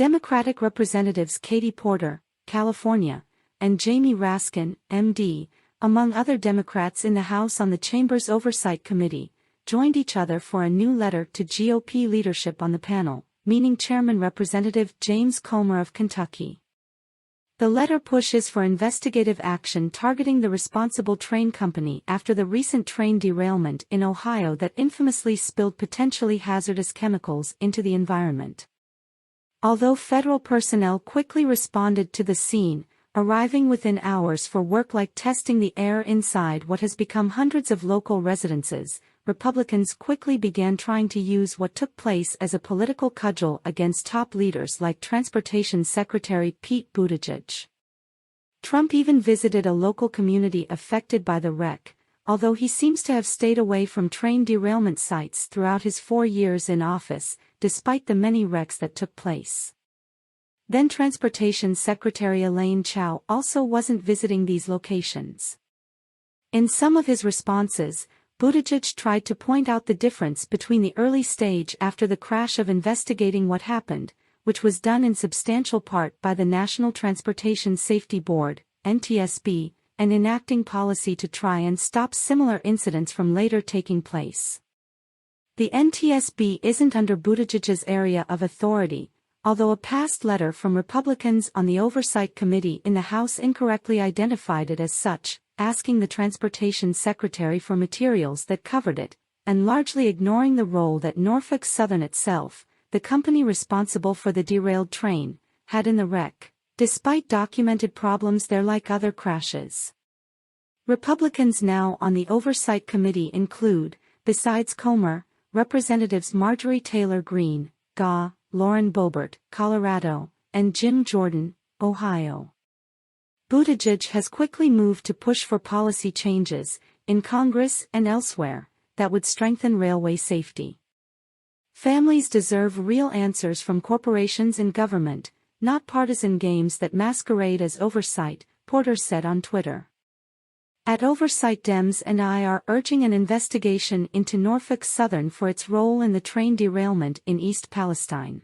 Democratic Representatives Katie Porter, California, and Jamie Raskin, MD, among other Democrats in the House on the Chamber's Oversight Committee, joined each other for a new letter to GOP leadership on the panel, meaning Chairman Representative James Comer of Kentucky. The letter pushes for investigative action targeting the responsible train company after the recent train derailment in Ohio that infamously spilled potentially hazardous chemicals into the environment. Although federal personnel quickly responded to the scene, arriving within hours for work like testing the air inside what has become hundreds of local residences, Republicans quickly began trying to use what took place as a political cudgel against top leaders like Transportation Secretary Pete Buttigieg. Trump even visited a local community affected by the wreck, although he seems to have stayed away from train derailment sites throughout his 4 years in office, despite the many wrecks that took place. Then Transportation Secretary Elaine Chao also wasn't visiting these locations. In some of his responses, Buttigieg tried to point out the difference between the early stage after the crash of investigating what happened, which was done in substantial part by the National Transportation Safety Board, NTSB, and enacting policy to try and stop similar incidents from later taking place. The NTSB isn't under Buttigieg's area of authority, although a past letter from Republicans on the Oversight Committee in the House incorrectly identified it as such, asking the Transportation Secretary for materials that covered it, and largely ignoring the role that Norfolk Southern itself, the company responsible for the derailed train, had in the wreck, despite documented problems there like other crashes. Republicans now on the Oversight Committee include, besides Comer, Representatives Marjorie Taylor Greene, GA, Lauren Boebert, Colorado, and Jim Jordan, Ohio. Buttigieg has quickly moved to push for policy changes, in Congress and elsewhere, that would strengthen railway safety. Families deserve real answers from corporations and government, not partisan games that masquerade as oversight, Porter said on Twitter. At Oversight, Dems and I are urging an investigation into Norfolk Southern for its role in the train derailment in East Palestine.